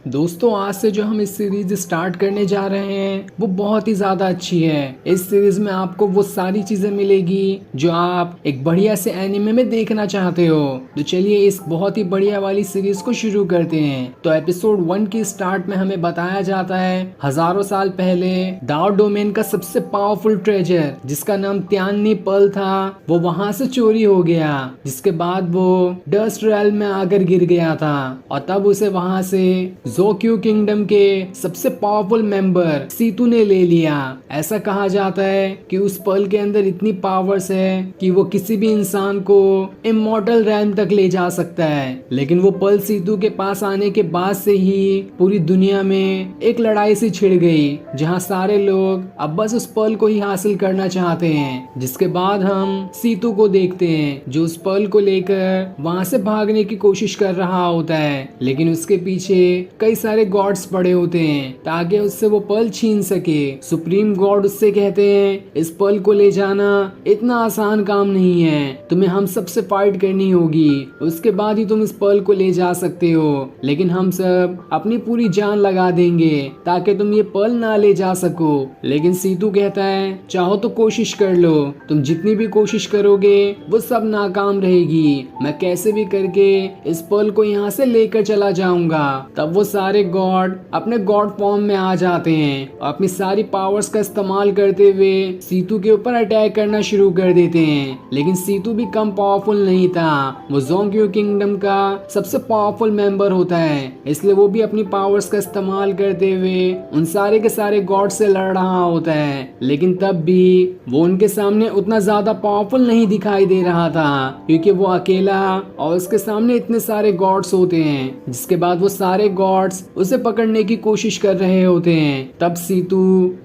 दोस्तों आज से जो हम इस सीरीज स्टार्ट करने जा रहे हैं वो बहुत ही ज्यादा अच्छी है। इस सीरीज में आपको वो सारी चीजें मिलेगी जो आप एक बढ़िया से एनिमे में देखना चाहते हो। तो चलिए इस बहुत ही बढ़िया वाली सीरीज को शुरू करते हैं। तो एपिसोड 1 की स्टार्ट में हमें बताया जाता है हजारों साल पहले दाओ डोमेन का सबसे पावरफुल ट्रेजर जिसका नाम त्यान्नी पर्ल था वो वहां से चोरी हो गया, जिसके बाद वो डस्ट रेल में आकर गिर गया था और तब उसे वहां से जोक्यू किंगडम के सबसे पावरफुल मेंबर सीतू ने ले लिया। ऐसा कहा जाता है कि उस पर्ल के अंदर इतनी पावर्स है कि वो किसी भी इंसान को इमॉर्टल रैम तक ले जा सकता है। लेकिन वो पर्ल सीतू के पास आने के बाद से ही पूरी दुनिया में एक लड़ाई सी छिड़ गई, जहां सारे लोग अब बस उस पर्ल को ही हासिल करना चाहते हैं। जिसके बाद हम सीतू को देखते हैं जो उस पर्ल को लेकर वहां से भागने की कोशिश कर रहा होता है, लेकिन उसके पीछे कई सारे गॉड्स पड़े होते हैं ताकि उससे वो पर्ल छीन सके। सुप्रीम गॉड उससे कहते हैं इस पर्ल को ले जाना इतना आसान काम नहीं है, तुम्हें हम सबसे फाइट करनी होगी, उसके बाद ही तुम इस पर्ल को ले जा सकते हो। लेकिन हम सब अपनी पूरी जान लगा देंगे ताकि तुम ये पर्ल ना ले जा सको। लेकिन सीतू कहता है चाहो तो कोशिश कर लो, तुम जितनी भी कोशिश करोगे वो सब नाकाम रहेगी, मैं कैसे भी करके इस पर्ल को यहाँ से लेकर चला जाऊंगा। तब वो सारे गॉड अपने गॉड फॉर्म में आ जाते हैं और अपनी सारी पावर्स का इस्तेमाल करते हुए सीतू के ऊपर अटैक करना शुरू कर देते हैं। लेकिन सीतू भी कम पावरफुल नहीं था, वो जोंक्यू किंगडम का सबसे पावरफुल मेंबर होता है, इसलिए वो भी अपनी पावर्स का इस्तेमाल करते हुए उन सारे के सारे गॉड से लड़ रहा होता है। लेकिन तब भी वो उनके सामने उतना ज्यादा पावरफुल नहीं दिखाई दे रहा था क्योंकि वो अकेला और उसके सामने इतने सारे गॉड्स होते हैं। जिसके बाद वो सारे गॉड्स उसे पकड़ने की कोशिश कर रहे होते हैं। तब सीतू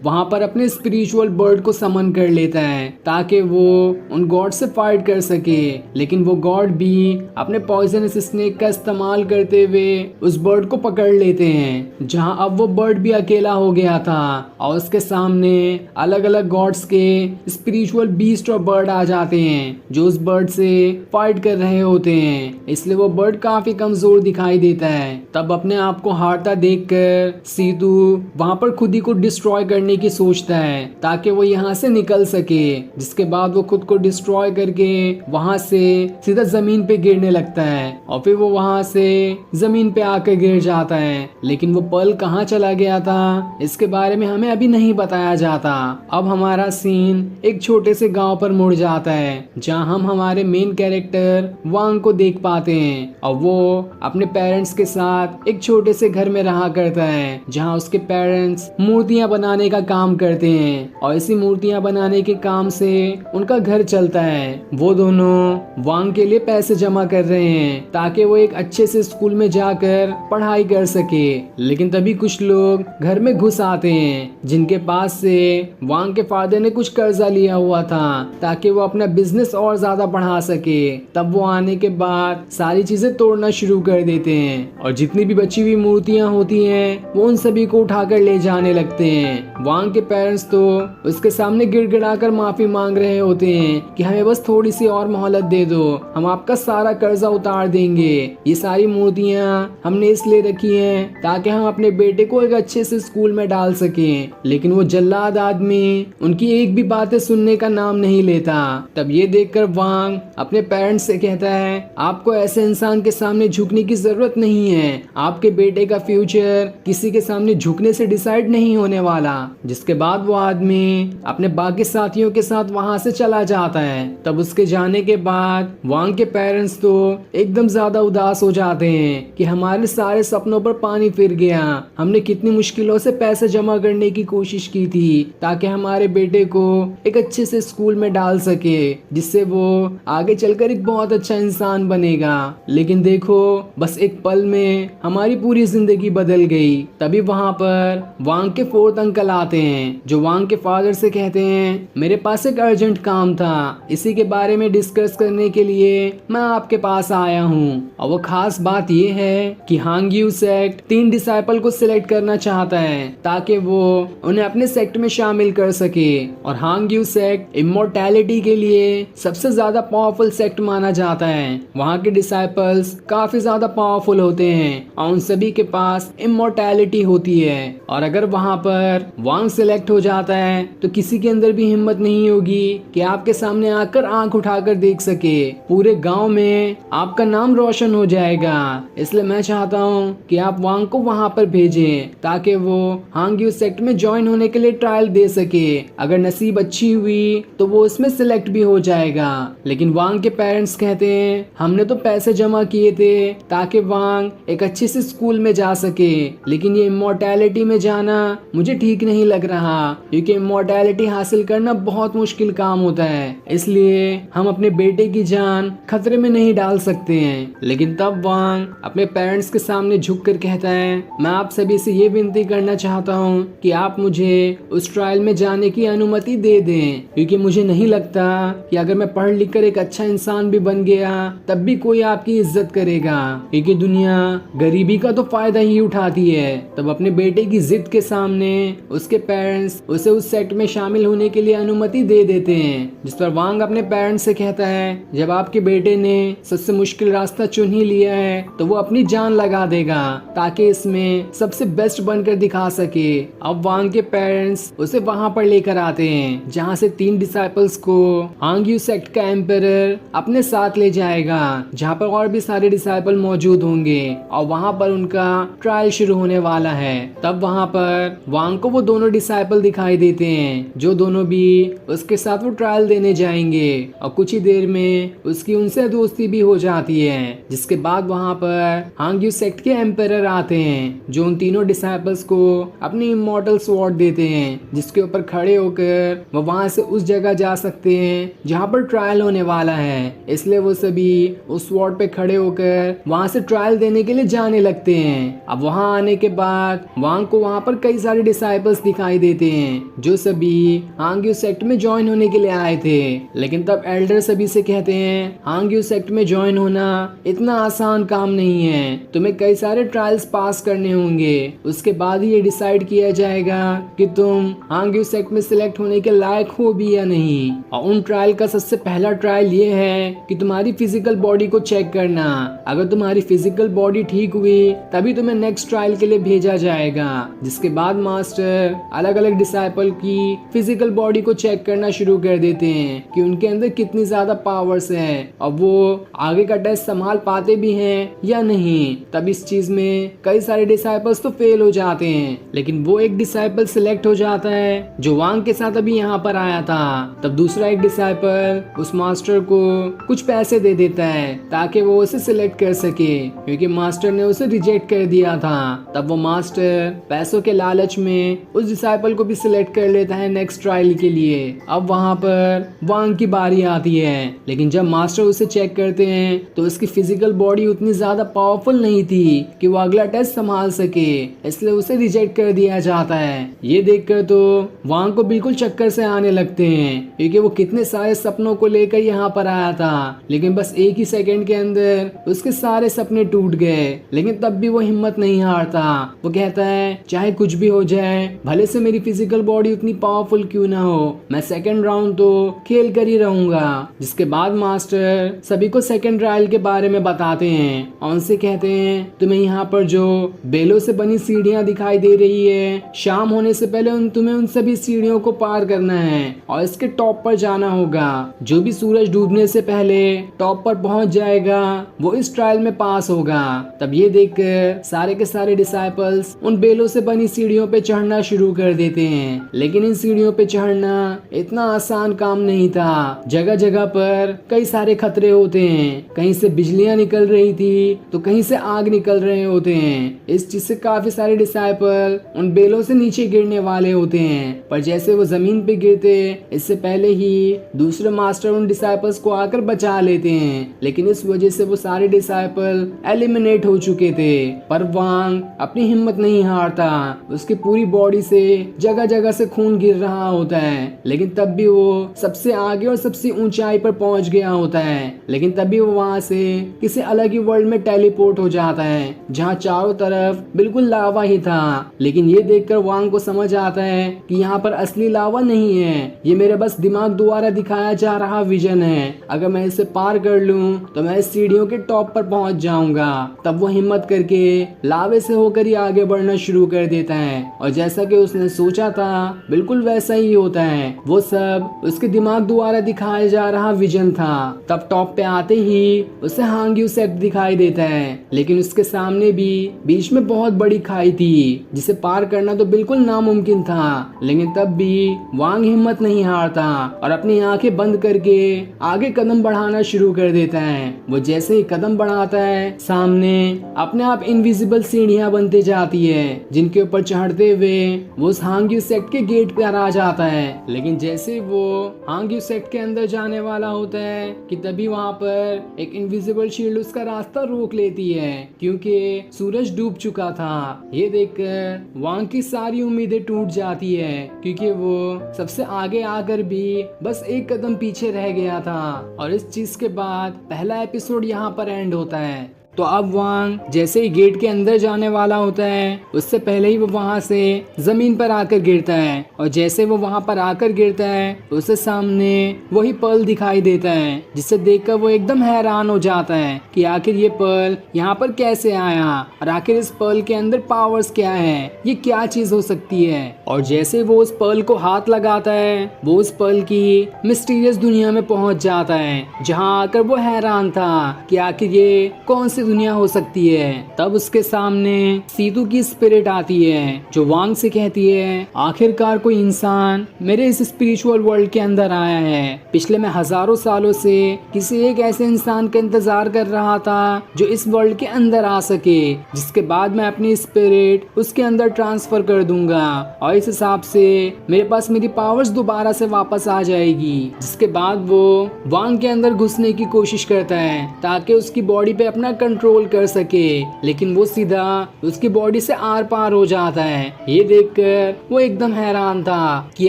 वहां पर अपने स्पिरिचुअल बर्ड को समन कर लेता है ताकि वो उन गॉड से फाइट कर सके। लेकिन वो गॉड भी अपने पॉइजनस स्नेक का इस्तेमाल करते हुए उस बर्ड को पकड़ लेते हैं, जहां अब वो बर्ड भी अकेला हो गया था और उसके सामने अलग अलग गॉड्स के स्पिरिचुअल बीस्ट और बर्ड आ जाते हैं जो उस बर्ड से फाइट कर रहे होते हैं। इसलिए वो बर्ड काफी कमजोर दिखाई देता है। तब अपने आप को हारता देखकर सीतू वहां पर खुद ही को डिस्ट्रॉय करने की सोचता है ताकि वो यहाँ से निकल सके। जिसके बाद वो खुद को डिस्ट्रॉय करके वहां से सीधा जमीन पे गिरने लगता है और फिर वो वहां से जमीन पे आकर गिर जाता है। लेकिन वो पर्ल कहाँ चला गया था इसके बारे में हमें अभी नहीं बताया जाता। अब हमारा सीन एक छोटे से गांव पर मुड़ जाता है जहां हम हमारे मेन कैरेक्टर वांग को देख पाते हैं और वो अपने पेरेंट्स के साथ एक छोटे से घर में रहा करता है जहां उसके पेरेंट्स मूर्तियां बनाने का काम करते हैं और इसी मूर्तियां बनाने के काम से उनका घर चलता है। वो दोनों वांग के लिए पैसे जमा कर रहे हैं ताकि वो एक अच्छे से स्कूल में जाकर पढ़ाई कर सके। लेकिन तभी कुछ लोग घर में घुस आते हैं जिनके पास से वांग के फादर ने कुछ कर्जा लिया हुआ था ताकि वो अपना बिजनेस और ज्यादा बढ़ा सके। तब वो आने के बाद सारी चीजें तोड़ना शुरू कर देते हैं और जितनी भी बची हुई मूर्तियां होती हैं वो उन सभी को उठाकर ले जाने लगते हैं। वांग के पेरेंट्स तो उसके सामने गिड़गिड़ाकर माफी मांग रहे होते हैं कि हमें बस थोड़ी सी और मोहलत दे दो, हम आपका सारा कर्जा उतार देंगे। ये सारी मूर्तियां हमने इसलिए रखी हैं ताकि हम अपने बेटे को एक अच्छे से स्कूल में डाल सकें। लेकिन वो जल्लाद आदमी उनकी एक भी बातें सुनने का नाम नहीं लेता। तब ये देखकर वांग अपने पेरेंट्स से कहता है आपको ऐसे इंसान के सामने झुकने की जरूरत नहीं है, आपके बेटे का फ्यूचर किसी के सामने झुकने से डिसाइड नहीं होने वाला। जिसके बाद वो आदमी अपने बाकी साथियों के साथ वहां से चला जाता है। तब उसके जाने के बाद वांग के पेरेंट्स तो एकदम ज्यादा उदास हो जाते हैं कि हमारे सारे सपनों पर पानी फिर गया, हमने कितनी मुश्किलों से पैसे जमा करने की कोशिश की थी ताकि हमारे बेटे को एक अच्छे से स्कूल में डाल सके जिससे वो आगे चलकर एक बहुत अच्छा इंसान बनेगा। लेकिन देखो बस एक पल में हमारी पूरी जिंदगी बदल गई। तभी वहां पर वांग के फोर्थ अंकल आते हैं जो वांग के फादर से कहते हैं मेरे पास एक अर्जेंट काम था, इसी के बारे में डिस्कस करने के लिए मैं आपके पास आया हूँ। और वो खास बात ये है कि हांग्यू सेक्ट 3 डिसाइपल को सिलेक्ट करना चाहता है ताकि वो उन्हें अपने सेक्ट में शामिल कर सके। और हांग्यू सेक्ट इमोर्टैलिटी के लिए सबसे ज्यादा पावरफुल सेक्ट माना जाता है। वहाँ के डिसाइपल्स काफी ज्यादा पावरफुल होते हैं और उन सभी सभी के पास इमोर्टैलिटी होती है, और अगर वहाँ पर वांग सिलेक्ट हो जाता है तो किसी के अंदर भी हिम्मत नहीं होगी कि आपके सामने आकर आंख उठाकर देख सके। पूरे गांव में आपका नाम रोशन हो जाएगा। इसलिए मैं चाहता हूँ कि आप वांग को वहाँ पर भेजें ताकि वो हांग्यू सेक्ट में ज्वाइन होने के लिए ट्रायल दे सके। अगर नसीब अच्छी हुई तो वो उसमें सिलेक्ट भी हो जाएगा। लेकिन वांग के पेरेंट्स कहते हैं हमने तो पैसे जमा किए थे ताकि वांग एक अच्छे से स्कूल में जा सके, लेकिन ये इमोर्टैलिटी में जाना मुझे ठीक नहीं लग रहा, क्योंकि इमोर्टैलिटी हासिल करना बहुत मुश्किल काम होता है। इसलिए हम अपने बेटे की जान खतरे में नहीं डाल सकते हैं। लेकिन तब वांग अपने पेरेंट्स के सामने झुक कर कहता है मैं आप सभी से ये विनती करना चाहता हूँ कि आप मुझे उस ट्रायल में जाने की अनुमति दे दें, क्योंकि मुझे नहीं लगता कि अगर मैं पढ़ लिख कर एक अच्छा इंसान भी बन गया तब भी कोई आपकी इज्जत करेगा, क्योंकि दुनिया गरीबी का तो फायदा ही उठाती है। तब अपने बेटे की जिद के सामने उसके पेरेंट्स उसे उस सेक्ट में शामिल होने के लिए अनुमति दे देते हैं, जिस पर वांग अपने पेरेंट्स से कहता है जब आपके बेटे ने सबसे मुश्किल रास्ता चुन ही लिया है तो वो अपनी जान लगा देगा ताकि इसमें सबसे बेस्ट बनकर दिखा सके। अब वांग के पेरेंट्स उसे वहां पर लेकर आते हैं जहां से 3 डिसाइपल्स को हांग्यू सेक्ट का एम्परर अपने साथ ले जाएगा, जहां पर और भी सारे डिसाइपल मौजूद होंगे और वहां पर उनका ट्रायल शुरू होने वाला है। तब वहां पर वांग को वो दोनों डिसाइपल दिखाई देते हैं जो दोनों भी उसके साथ वो ट्रायल देने जाएंगे, और कुछ ही देर में उसकी उनसे दोस्ती भी हो जाती है। जिसके बाद वहां पर हांग्यू सेक्ट के एम्परर आते हैं जो उन तीनों डिसाइपल्स को अपनी इमॉर्टल स्वॉर्ड देते हैं, जिसके ऊपर खड़े होकर वो वहां से उस जगह जा सकते हैं जहां पर ट्रायल होने वाला है। इसलिए वो सभी उस स्वॉर्ड पे खड़े होकर वहां से ट्रायल देने के लिए जाने लगते हैं। अब वहां आने के बाद वांग को वहां पर कई सारे डिसाइपल्स दिखाई देते हैं जो सभी हांग्यू सेक्ट में ज्वाइन होने के लिए आए थे। लेकिन तब एल्डर सभी से कहते हैं हांग्यू सेक्ट में ज्वाइन होना इतना आसान काम नहीं है, तुम्हें कई सारे ट्रायल्स पास करने होंगे, उसके बाद ही ये डिसाइड किया जाएगा कि तुम हांग्यू सेक्ट में सिलेक्ट होने के लायक हो भी या नहीं। और उन ट्रायल का सबसे पहला ट्रायल ये है कि तुम्हारी फिजिकल बॉडी को चेक करना। अगर तुम्हारी फिजिकल बॉडी ठीक हुई तभी तुम्हें नेक्स्ट ट्रायल के लिए भेजा जाएगा। जिसके बाद मास्टर अलग अलग डिसाइपल की फिजिकल बॉडी को चेक करना शुरू कर देते हैं कि उनके अंदर कितनी ज्यादा पावर्स हैं और वो आगे का टेस्ट संभाल पाते भी हैं या नहीं। तब इस चीज में कई सारे डिसाइपल्स तो फेल हो जाते हैं, लेकिन वो एक डिसाइपल सिलेक्ट हो जाता है जो वांग के साथ अभी यहाँ पर आया था। तब दूसरा एक डिसाइपल उस मास्टर को कुछ पैसे दे देता है ताकि वो उसे सिलेक्ट कर सके, क्योंकि मास्टर ने उसे रिजेक्ट कर दिया था। तब वो मास्टर पैसों के लालच में उस डिसाइपल को भी सिलेक्ट कर लेता है नेक्स्ट ट्रायल के लिए। अब वहाँ पर वांग की बारी आती है, लेकिन जब मास्टर उसे चेक करते हैं तो उसकी फिजिकल बॉडी उतनी ज्यादा पावरफुल नहीं थी कि वो अगला टेस्ट संभाल सके, इसलिए उसे रिजेक्ट कर दिया जाता है। ये देखकर तो वांग को बिल्कुल चक्कर से आने लगते हैं, क्योंकि वो कितने सारे सपनों को लेकर यहाँ पर आया था, लेकिन बस एक ही सेकंड के अंदर उसके सारे सपने टूट गए। लेकिन तब भी वो हिम्मत नहीं हारता। वो कहता है चाहे कुछ भी हो जाए, भले से मेरी फिजिकल बॉडी उतनी पावरफुल क्यों ना हो, मैं सेकंड राउंड तो खेल कर ही रहूंगा। जिसके बाद मास्टर सभी को सेकंड ट्रायल के बारे में बताते हैं और उनसे कहते हैं तुम्हें यहाँ पर जो बेलों से बनी सीढ़ियाँ दिखाई दे रही है, शाम होने से पहले तुम्हें उन सभी सीढ़ियों को पार करना है और इसके टॉप पर जाना होगा। जो भी सूरज डूबने से पहले टॉप पर पहुंच जाएगा वो इस ट्रायल में पास होगा। तब ये देखकर सारे के सारे डिसाइपल्स उन बेलों से बनी सीढ़ियों पे चढ़ना शुरू कर देते हैं, लेकिन इन सीढ़ियों पे चढ़ना इतना आसान काम नहीं था। जगह जगह पर कई सारे खतरे होते हैं, कहीं से बिजलियां निकल रही थी तो कहीं से आग निकल रहे होते हैं। इस चीज से काफी सारे डिसाइपल उन बेलों से नीचे गिरने वाले होते हैं, पर जैसे वो जमीन पे गिरते इससे पहले ही दूसरे मास्टर उन डिसाइपल्स को आकर बचा लेते हैं, लेकिन इस वजह से वो सारे डिसाइपल एलिमिनेट हो चुके थे। पर वांग अपनी हिम्मत नहीं हारता, उसकी पूरी बॉडी से जगह जगह से खून गिर रहा होता है, लेकिन तब भी वो सबसे आगे और सबसे ऊंचाई पर पहुंच गया होता है। लेकिन तभी वो वहां से किसी अलग ही वर्ल्ड में टेलीपोर्ट हो जाता है जहां चारों तरफ बिल्कुल लावा ही था। लेकिन ये देखकर वांग को समझ आता है कि यहाँ पर असली लावा नहीं है, ये मेरे बस दिमाग द्वारा दिखाया जा रहा विजन है। अगर मैं इसे पार कर लूं तो मैं इस सीढ़ियों के टॉप पर पहुंच जाऊंगा। तब वो हिम्मत करके करके लावे से होकर ही आगे बढ़ना शुरू कर देता है। और जैसा कि उसने सोचा था बिल्कुल वैसा ही होता है। वो सब उसके दिमाग द्वारा दिखाया जा रहा विजन था। तब टॉप पे आते ही उसे हांग्यू सेक्ट दिखाई देता है, लेकिन उसके सामने भी बीच में बहुत बड़ी खाई थी जिसे पार करना तो बिल्कुल नामुमकिन था। लेकिन तब भी वांग हिम्मत नहीं हारता और अपनी आंखें बंद करके आगे कदम बढ़ाना शुरू कर देता है। वो जैसे ही कदम बढ़ाता है सामने अपने आप इनविजिबल सीढ़ियां बनते जाती है, जिनके ऊपर चढ़ते हुए वो उस हांग्यू सेक्ट के गेट पर आ जाता है। लेकिन जैसे वो हांग्यू सेक्ट के अंदर जाने वाला होता है कि तभी वहाँ पर एक इनविजिबल शील्ड उसका रास्ता रोक लेती है, क्योंकि सूरज डूब चुका था। ये देखकर वांग की सारी उम्मीदें टूट जाती है, क्योंकि वो सबसे आगे आकर भी बस एक कदम पीछे रह गया था। और इस चीज के बाद पहला एपिसोड यहाँ पर एंड होता है। तो अब वांग जैसे ही गेट के अंदर जाने वाला होता है उससे पहले ही वो वहां से जमीन पर आकर गिरता है। और जैसे वो वहां पर आकर गिरता है उसके सामने वही पर्ल दिखाई देता है, जिसे देखकर वो एकदम हैरान हो जाता है कि आखिर ये पर्ल यहाँ पर कैसे आया और आखिर इस पर्ल के अंदर पावर्स क्या है, ये क्या चीज हो सकती है। और जैसे वो उस पर्ल को हाथ लगाता है वो उस पर्ल की मिस्टीरियस दुनिया में पहुंच जाता है, जहाँ आकर वो हैरान था कि आखिर ये कौन सी दुनिया हो सकती है। तब उसके सामने सीतू की स्पिरिट आती है जो वांग से कहती है आखिरकार कोई इंसान मेरे इस स्पिरिचुअल वर्ल्ड के अंदर आया है। पिछले मैं हजारों सालों से किसी एक ऐसे इंसान का इंतजार कर रहा था जो इस वर्ल्ड के अंदर आ सके, जिसके बाद मैं अपनी स्पिरिट उसके अंदर ट्रांसफर कर दूंगा और इस हिसाब से मेरे पास मेरी पावर्स दोबारा से वापस आ जाएगी। जिसके बाद वो वांग के अंदर घुसने की कोशिश करता है ताकि उसकी बॉडी पे अपना कंट्रोल कर सके, लेकिन वो सीधा उसकी बॉडी से आर पार हो जाता है। ये देखकर वो एकदम हैरान था कि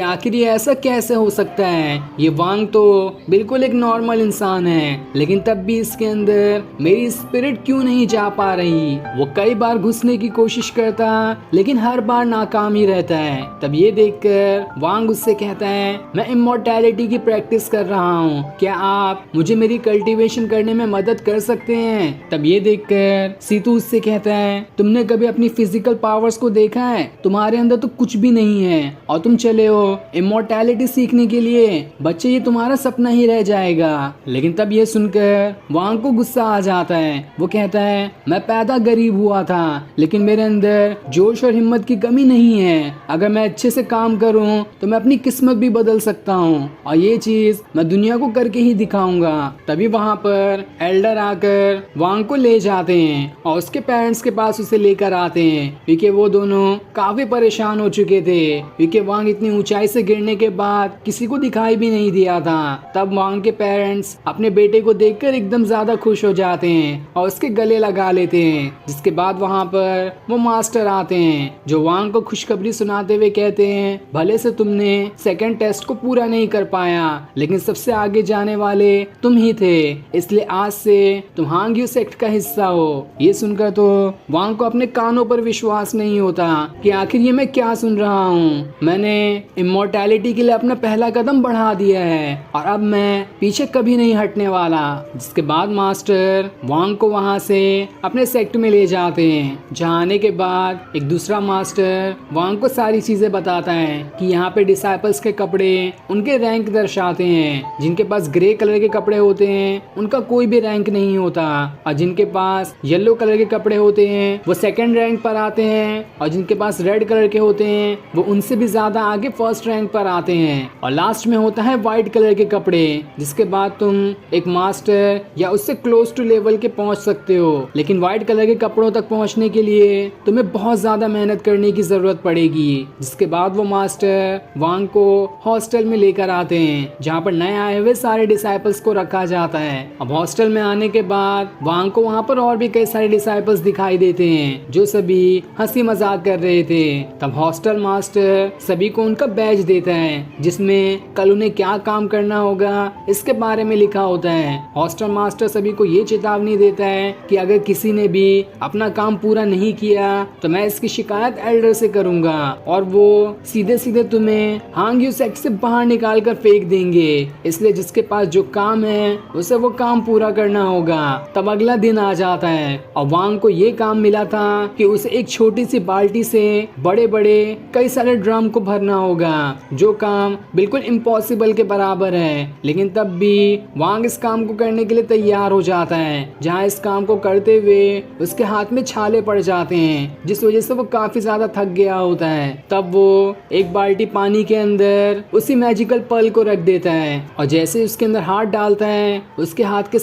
आखिर ये ऐसा कैसे हो सकता है। ये वांग तो बिल्कुल एक नॉर्मल इंसान है, लेकिन तब भी इसके अंदर मेरी स्पिरिट क्यों नहीं जा पा रही। वो कई बार घुसने की कोशिश करता लेकिन हर बार नाकाम ही रहता है। तब ये देखकर वांग उससे कहता है मैं इमॉर्टैलिटी की प्रैक्टिस कर रहा हूँ, क्या आप मुझे मेरी कल्टीवेशन करने में मदद कर सकते हैं। तब ये देखकर सीतू उससे कहता है तुमने कभी अपनी फिजिकल पावर्स को देखा है, तुम्हारे अंदर तो कुछ भी नहीं है और तुम चले हो इमॉर्टैलिटी सीखने के लिए। बच्चे ये तुम्हारा सपना ही रह जाएगा। लेकिन तब ये सुनकर वांग को गुस्सा आ जाता है। वो कहता है मैं पैदा गरीब हुआ था लेकिन मेरे अंदर जोश और हिम्मत की कमी नहीं है। अगर मैं अच्छे से काम करूं तो मैं अपनी किस्मत भी बदल सकता हूं और ये चीज मैं दुनिया को करके ही दिखाऊंगा। तभी वहां पर एल्डर आकर वांग को ले जाते हैं और उसके पेरेंट्स के पास उसे लेकर आते हैं, क्योंकि वो दोनों काफी परेशान हो चुके थे, क्योंकि वांग इतनी ऊंचाई से गिरने के बाद किसी को दिखाई भी नहीं दिया था। तब वांग के पेरेंट्स अपने बेटे को देखकर एकदम ज्यादा खुश हो जाते हैं और उसके गले लगा लेते हैं। जिसके बाद वहाँ पर वो मास्टर आते हैं जो वांग को खुशखबरी सुनाते हुए कहते हैं भले से तुमने सेकंड टेस्ट को पूरा नहीं कर पाया, लेकिन सबसे आगे जाने वाले तुम ही थे, इसलिए आज से तुम हांग्यू सेक्ट का हिस्सा हो। ये सुनकर तो वांग को अपने कानों पर विश्वास नहीं होता कि आखिर ये मैं क्या सुन रहा हूँ। मैंने इमॉर्टैलिटी के लिए अपना पहला कदम बढ़ा दिया है और अब मैं पीछे कभी नहीं हटने वाला। जिसके बाद मास्टर वांग को वहाँ से अपने सेक्ट में ले जाते हैं, जहाँ आने के बाद एक दूसरा मास्टर वांग को सारी चीजें बताता है कि यहाँ पे डिसाइपल्स के कपड़े उनके रैंक दर्शाते हैं। जिनके पास ग्रे कलर के कपड़े होते हैं उनका कोई भी रैंक नहीं होता, और जिनके पास येलो कलर के कपड़े होते हैं वो सेकंड रैंक पर आते हैं, और जिनके पास रेड कलर के होते हैं वो उनसे भी ज्यादा आगे फर्स्ट रैंक पर आते हैं। और लास्ट में होता है व्हाइट कलर के कपड़े, जिसके बाद तुम एक मास्टर या उससे क्लोज टू लेवल के पहुंच सकते हो। लेकिन व्हाइट कलर के कपड़ों तक पहुंचने के लिए तुम्हें बहुत ज्यादा मेहनत करने की जरूरत पड़ेगी। जिसके बाद वो मास्टर वांग को हॉस्टल में लेकर आते हैं, जहाँ पर नए आए हुए सारे डिसाइपल्स को रखा जाता है। अब हॉस्टल में आने के बाद वांग को वहाँ पर और भी कई सारे डिसाइपल्स दिखाई देते हैं जो सभी हंसी मजाक कर रहे थे। तब हॉस्टल मास्टर सभी को उनका बैज देता है, जिसमें कल उन्हें क्या काम करना होगा इसके बारे में लिखा होता है। हॉस्टल मास्टर सभी को ये चेतावनी देता है कि अगर किसी ने भी अपना काम पूरा नहीं किया तो मैं इसकी शिकायत एल्डर से करूंगा और वो सीधे सीधे तुम्हें हांग्यू सेक्ट से बाहर निकाल कर फेंक देंगे। इसलिए जिसके पास जो काम है उसे वो काम पूरा करना होगा। तब अगला दिन दिन आ जाता है और वांग को ये काम मिला था कि उसे एक छोटी सी बाल्टी से बड़े बड़े कई सारे ड्रम को भरना होगा, जो काम बिल्कुल इम्पॉसिबल के बराबर है। लेकिन तब भी वांग इस काम को करने के लिए तैयार हो जाता है, जहाँ इस काम को करते हुए उसके हाथ में छाले पड़ जाते हैं, जिस वजह से वो काफी ज्यादा थक गया होता है। तब वो एक बाल्टी पानी के अंदर उसी मैजिकल पर्ल को रख देता है और जैसे उसके अंदर हाथ डालता है उसके हाथ के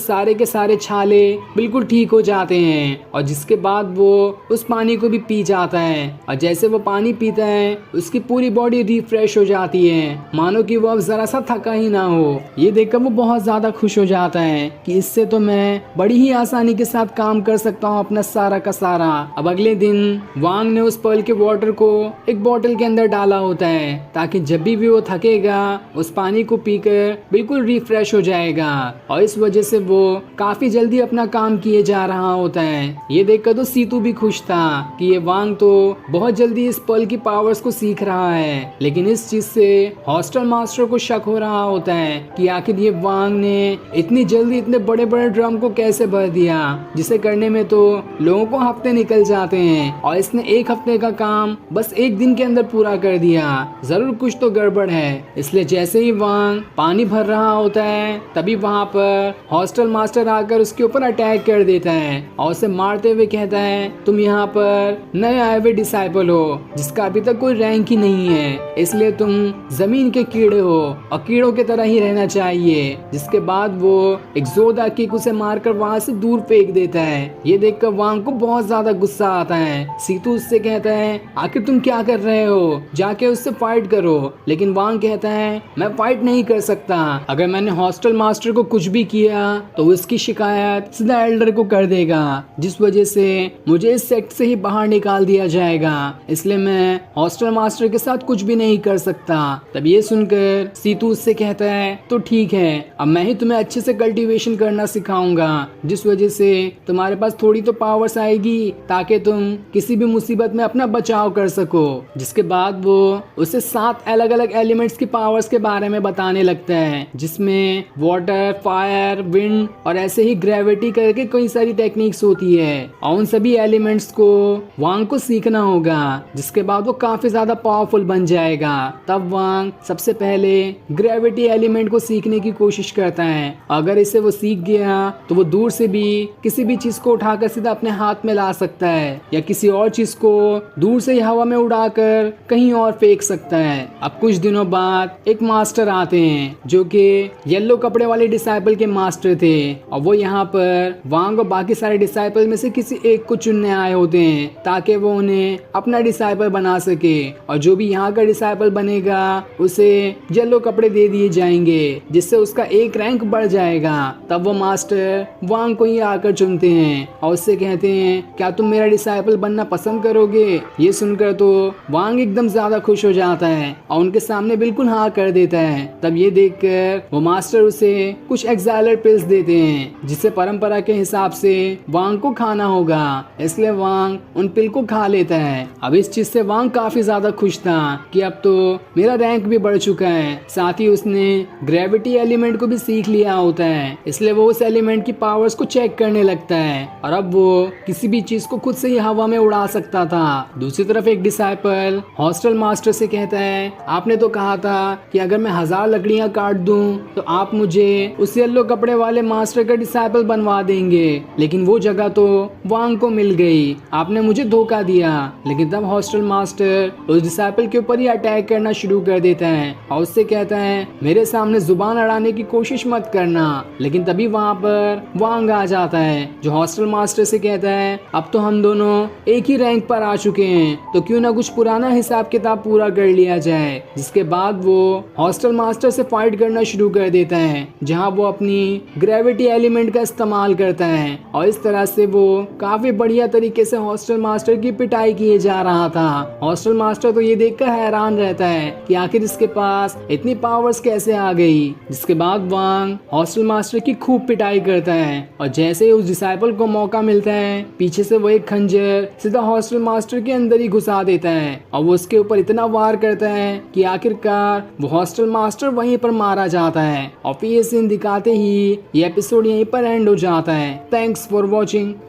सारे छाले बिल्कुल ठीक हो जाते हैं और जिसके बाद वो उस पानी को भी पी जाता है और जैसे वो पानी पीता है उसकी पूरी बॉडी रिफ्रेश हो जाती है, मानो कि वो अब जरा सा थका ही ना हो। ये देखकर वो बहुत ज्यादा खुश हो जाता है कि इससे तो मैं बड़ी ही आसानी के साथ काम कर सकता हूँ अपना सारा का सारा। अब अगले दिन वांग ने उस पर्ल के वाटर को एक बोतल के अंदर डाला होता है ताकि जब भी वो थकेगा उस पानी को पीकर बिल्कुल रिफ्रेश हो जाएगा और इस वजह से वो काफी जल्दी अपना काम किए जा रहा होता है। ये देखकर तो सीतू भी खुश था कि ये वांग तो बहुत जल्दी इस पर्ल की पावर्स को सीख रहा है, लेकिन इस चीज से हॉस्टल मास्टर को शक हो रहा होता है कि आखिर ये वांग ने इतनी जल्दी इतने बड़े बड़े ड्रम को कैसे भर दिया, जिसे करने में तो लोगों को हफ्ते निकल जाते हैं और इसने एक हफ्ते का काम बस एक दिन के अंदर पूरा कर दिया। जरूर कुछ तो गड़बड़ है। इसलिए जैसे ही वांग पानी भर रहा होता है तभी वहाँ पर हॉस्टल मास्टर आकर उसके ऊपर अटैक कर देता है और उसे मारते हुए कहता है, तुम यहाँ पर नए आए हुए डिसाइपल हो जिसका अभी तक कोई रैंक ही नहीं है, इसलिए तुम जमीन के कीड़े हो और कीड़ों की तरह ही रहना चाहिए। जिसके बाद वो एक जोरदार किक उसे मारकर वहाँ से दूर फेंक देता है। ये देखकर वांग को बहुत ज्यादा गुस्सा आता है। सीतू उससे कहता है, आखिर तुम क्या कर रहे हो, जाके उससे फाइट करो। लेकिन वांग कहता है, मैं फाइट नहीं कर सकता, अगर मैंने हॉस्टल मास्टर को कुछ भी किया तो उसकी शिकायत सीधा एल्डर को कर देगा, जिस वजह से मुझे इस सेक्ट से ही बाहर निकाल दिया जाएगा, इसलिए मैं हॉस्टल मास्टर के साथ कुछ भी नहीं कर सकता। तब ये सुनकर सीतू उससे कहता है, तो ठीक है, अब मैं ही तुम्हें अच्छे से कल्टीवेशन करना सिखाऊंगा, जिस वजह से तुम्हारे पास थोड़ी तो पावर्स आएगी ताकि तुम किसी भी मुसीबत में अपना बचाव कर सको। जिसके बाद वो उसे 7 अलग अलग एलिमेंट्स की पावर्स के बारे में बताने लगता है, जिसमें वाटर, फायर, विंड और ऐसे ही ग्रेविटी करके कई सारी टेक्निक्स होती है और उन सभी एलिमेंट्स को वांग को सीखना होगा, जिसके बाद वो काफी ज्यादा पावरफुल बन जाएगा। तब वांग सबसे पहले ग्रेविटी एलिमेंट को सीखने की कोशिश करता है। अगर इसे वो सीख गया तो वो दूर से भी किसी भी चीज को उठाकर सीधा अपने हाथ में ला सकता है या किसी और चीज को दूर से हवा में उड़ाकर कहीं और फेंक सकता है। अब कुछ दिनों बाद एक मास्टर आते हैं जो कि येलो कपड़े वाले डिसाइपल के मास्टर थे और वो यहाँ पर वांग और बाकी सारे डिसाइपल में से किसी एक को चुनने आए होते हैं ताकि वो उन्हें अपना डिसाइपल बना सके और जो भी यहाँ का डिसाइपल बनेगा उसे येलो कपड़े दे दिए जाएंगे, जिससे उसका एक रैंक बढ़ जाएगा। तब वो मास्टर वांग को ही आकर चुनते हैं और उससे कहते हैं, क्या तुम मेरा डिसाइपल बनना पसंद करोगे? ये सुनकर तो वांग एकदम ज्यादा खुश हो जाता है और उनके सामने बिल्कुल हाँ कर देता है। तब ये देखकर वो मास्टर उसे कुछ एक्साइलर पिल्स देते हैं, जिसे परंपरा के हिसाब से वांग को खाना होगा, इसलिए वांग उन पिल को खा लेता है। अब इस चीज से वांग काफी ज्यादा खुश था कि अब तो मेरा रैंक भी बढ़ चुका है, साथ ही उसने ग्रेविटी एलिमेंट को भी सीख लिया होता है, इसलिए वो उस एलिमेंट की पावर्स को चेक करने लगता है और अब वो किसी भी चीज को खुद से ही हवा में उड़ा सकता था। दूसरी तरफ एक डिसाइपल हॉस्टल मास्टर से कहता है, आपने तो कहा था कि अगर मैं 1000 लकड़ियां काट दूं तो आप मुझे उस येलो कपड़े वाले मास्टर का डिसाइपल बनवा देंगे, लेकिन वो जगह तो वांग को मिल गई, आपने मुझे धोखा दिया। लेकिन तब हॉस्टल मास्टर उस डिसाइपल के ऊपर ही अटैक करना शुरू कर देता है और उससे कहता है, मेरे सामने जुबान अड़ाने की कोशिश मत करना। लेकिन तभी वहाँ पर वांग आ जाता है जो हॉस्टल मास्टर से कहता है, अब तो हम दोनों एक ही रैंक पर आ चुके हैं, तो क्यों ना कुछ पुराना हिसाब किताब पूरा कर लिया जाए। जिसके बाद वो हॉस्टल मास्टर से फाइट करना शुरू कर देता है, जहाँ वो अपनी ग्रेविटी एलिमेंट का इस्तेमाल करता है और इस तरह से वो काफी बढ़िया तरीके से हॉस्टल मास्टर की पिटाई किए जा रहा था। हॉस्टल मास्टर तो ये देखकर हैरान रहता है कि आखिर इसके पास इतनी पावर्स कैसे आ गई। जिसके बाद वांग हॉस्टल मास्टर की खूब पिटाई करता है और जैसे ही उस डिसाइपल को मौका मिलता है, पीछे से वो एक खंजर सीधा हॉस्टल मास्टर के अंदर ही घुसा देता है और वो उसके ऊपर इतना वार करता है कि आखिरकार वो हॉस्टल मास्टर वहीं पर मारा जाता है। और फिर ये सीन दिखाते ही ये एपिसोड यहीं पर एंड हो जाता है। Thanks for watching.